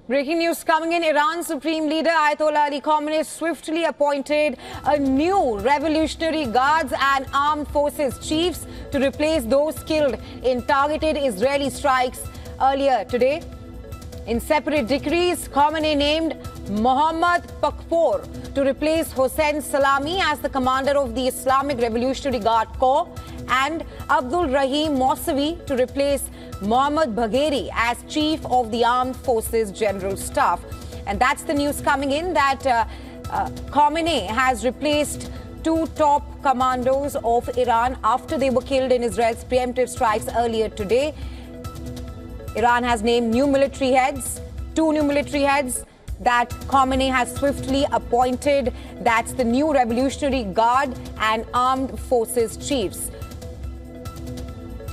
Breaking news coming in. Iran's Supreme Leader Ayatollah Ali Khamenei swiftly appointed a new Revolutionary Guards and Armed Forces chiefs to replace those killed in targeted Israeli strikes earlier today. In separate decrees, Khamenei named Mohammad Pakpour to replace Hossein Salami as the commander of the Islamic Revolutionary Guard Corps and Abdul Rahim Mousavi to replace Mohammad Bagheri as Chief of the Armed Forces General Staff. And that's the news coming in that Khamenei has replaced two top commandos of Iran after they were killed in Israel's preemptive strikes earlier today. Iran has named two new military heads that Khamenei has swiftly appointed. That's the new Revolutionary Guard and Armed Forces chiefs.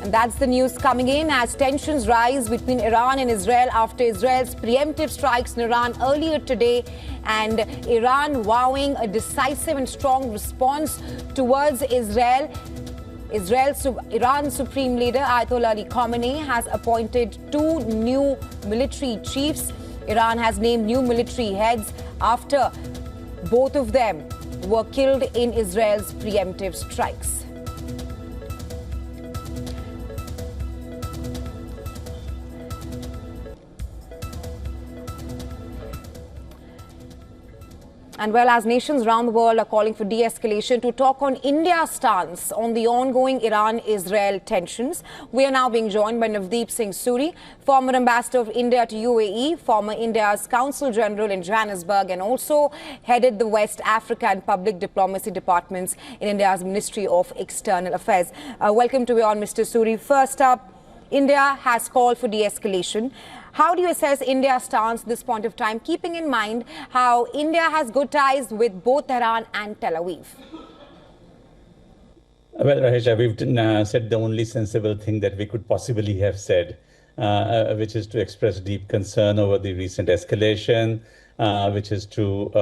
And that's the news coming in as tensions rise between Iran and Israel after Israel's preemptive strikes in Iran earlier today, and Iran vowing a decisive and strong response towards Israel. Iran's Supreme Leader Ayatollah Ali Khamenei has appointed two new military chiefs. Iran has named new military heads after both of them were killed in Israel's preemptive strikes. And well, as nations around the world are calling for de-escalation, to talk on India's stance on the ongoing Iran-Israel tensions, we are now being joined by Navdeep Singh Suri, former ambassador of India to UAE, former India's Consul General in Johannesburg, and also headed the West Africa and Public Diplomacy departments in India's Ministry of External Affairs. Welcome to WION, Mr. Suri. First up, India has called for de-escalation. How do you assess India's stance at this point of time, keeping in mind how India has good ties with both Tehran and Tel Aviv? Well, Rahisha, we've said the only sensible thing that we could possibly have said, which is to express deep concern over the recent escalation, which is to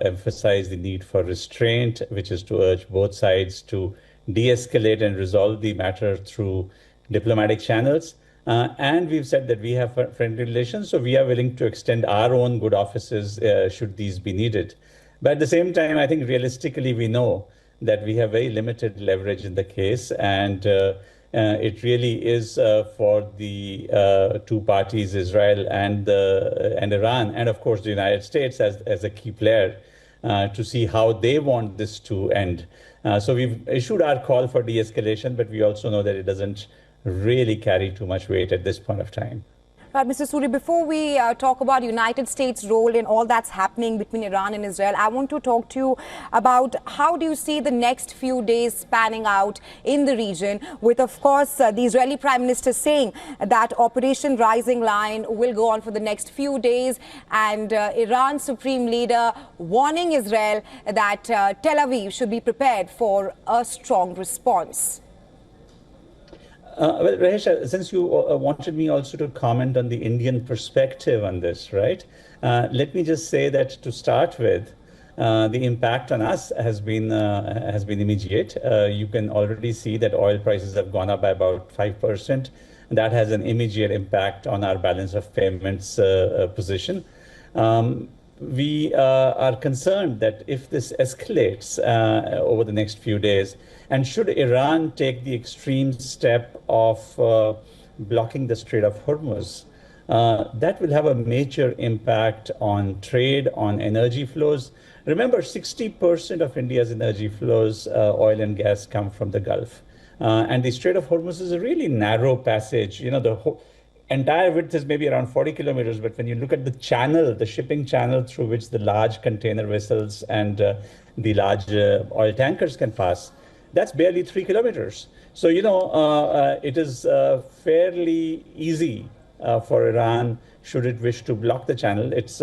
emphasize the need for restraint, which is to urge both sides to de-escalate and resolve the matter through diplomatic channels. And we've said that we have friendly relations, so we are willing to extend our own good offices should these be needed. But at the same time, I think realistically we know that we have very limited leverage in the case, and it really is for the two parties, Israel and Iran, and of course the United States as a key player, to see how they want this to end. So we've issued our call for de-escalation, but we also know that it doesn't really carry too much weight at this point of time. Right, Mr. Suri, before we talk about United States' role in all that's happening between Iran and Israel, I want to talk to you about how do you see the next few days spanning out in the region, with, of course, the Israeli Prime Minister saying that Operation Rising Lion will go on for the next few days, and Iran's Supreme Leader warning Israel that Tel Aviv should be prepared for a strong response. Well, Rahisha, since you wanted me also to comment on the Indian perspective on this, right? Let me just say that to start with, the impact on us has been immediate. You can already see that oil prices have gone up by about 5%. That has an immediate impact on our balance of payments position. We are concerned that if this escalates over the next few days, and should Iran take the extreme step of blocking the Strait of Hormuz, that will have a major impact on trade, on energy flows. Remember, 60% of India's energy flows, oil and gas, come from the Gulf. And the Strait of Hormuz is a really narrow passage. You know, the whole entire width is maybe around 40 kilometers, but when you look at the channel, the shipping channel through which the large container vessels and the large oil tankers can pass, that's barely 3 kilometers. So, you know, it is fairly easy for Iran, should it wish to block the channel. It's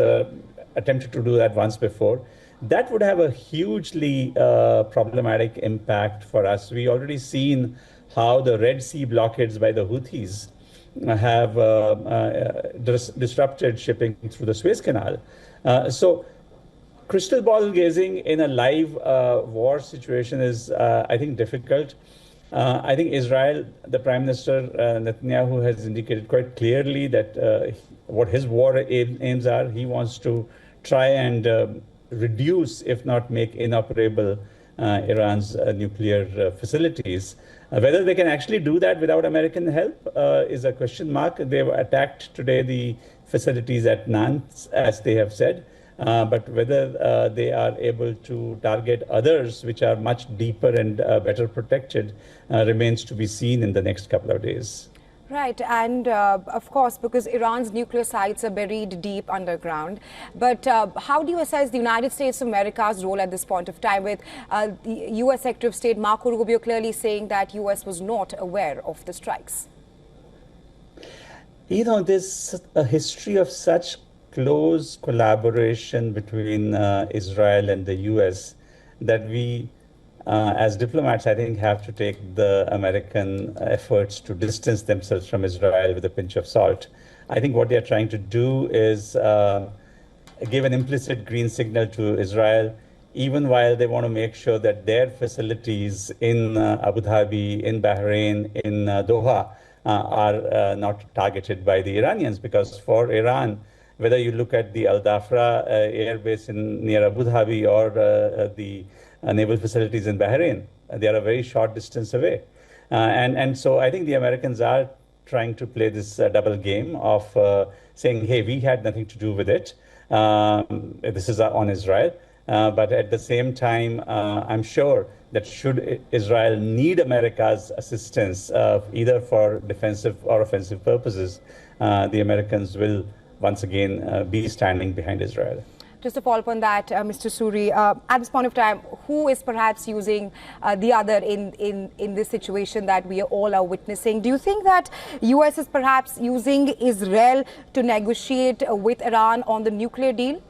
attempted to do that once before. That would have a hugely problematic impact for us. We already seen how the Red Sea blockades by the Houthis have disrupted shipping through the Suez Canal. So crystal ball gazing in a live war situation is, I think, difficult. I think Israel, the Prime Minister Netanyahu has indicated quite clearly that what his war aims are. He wants to try and reduce, if not make inoperable, Iran's nuclear facilities. Whether they can actually do that without American help is a question mark. They've attacked today the facilities at Nantes, as they have said. But whether they are able to target others, which are much deeper and better protected, remains to be seen in the next couple of days. Right, and of course, because Iran's nuclear sites are buried deep underground. But how do you assess the United States of America's role at this point of time, with the U.S. Secretary of State Marco Rubio clearly saying that U.S. was not aware of the strikes? You know, there's a history of such close collaboration between Israel and the U.S. that we, as diplomats, I think, have to take the American efforts to distance themselves from Israel with a pinch of salt. I think what they're trying to do is give an implicit green signal to Israel, even while they want to make sure that their facilities in Abu Dhabi, in Bahrain, in Doha are not targeted by the Iranians. Because for Iran, whether you look at the Al Dhafra air base near Abu Dhabi or the naval facilities in Bahrain, they are a very short distance away. And so I think the Americans are trying to play this double game of saying, hey, we had nothing to do with it. This is on Israel. But at the same time, I'm sure that should Israel need America's assistance, either for defensive or offensive purposes, the Americans will once again be standing behind Israel. Just to follow up on that, Mr. Suri, at this point of time, who is perhaps using the other in this situation that we all are witnessing? Do you think that U.S. is perhaps using Israel to negotiate with Iran on the nuclear deal?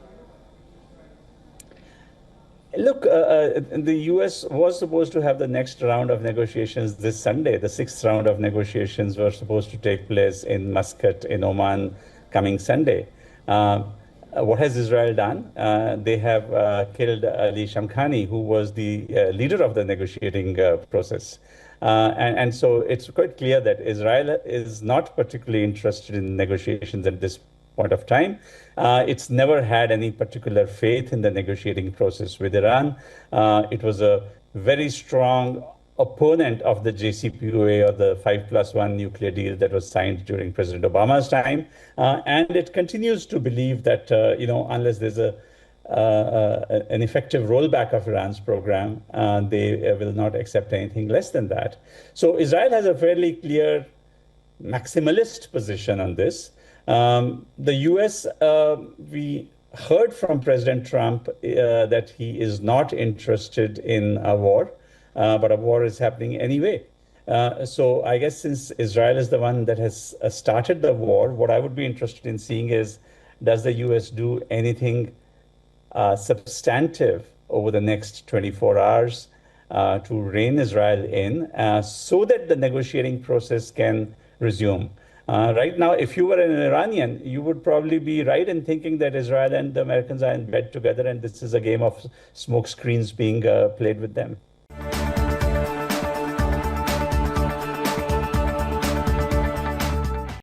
Look, the U.S. was supposed to have the next round of negotiations this Sunday. The 6th round of negotiations were supposed to take place in Muscat, in Oman, coming Sunday. What has Israel done? They have killed Ali Shamkhani, who was the leader of the negotiating process. And so it's quite clear that Israel is not particularly interested in negotiations at this point of time. It's never had any particular faith in the negotiating process with Iran. It was a very strong opponent of the JCPOA, or the 5+1 nuclear deal that was signed during President Obama's time. And it continues to believe that, unless there's an effective rollback of Iran's program, they will not accept anything less than that. So Israel has a fairly clear maximalist position on this. The U.S., we heard from President Trump that he is not interested in a war. But a war is happening anyway. So I guess since Israel is the one that has started the war, what I would be interested in seeing is, does the U.S. do anything substantive over the next 24 hours to rein Israel in so that the negotiating process can resume? Right now, if you were an Iranian, you would probably be right in thinking that Israel and the Americans are in bed together, and this is a game of smoke screens being played with them.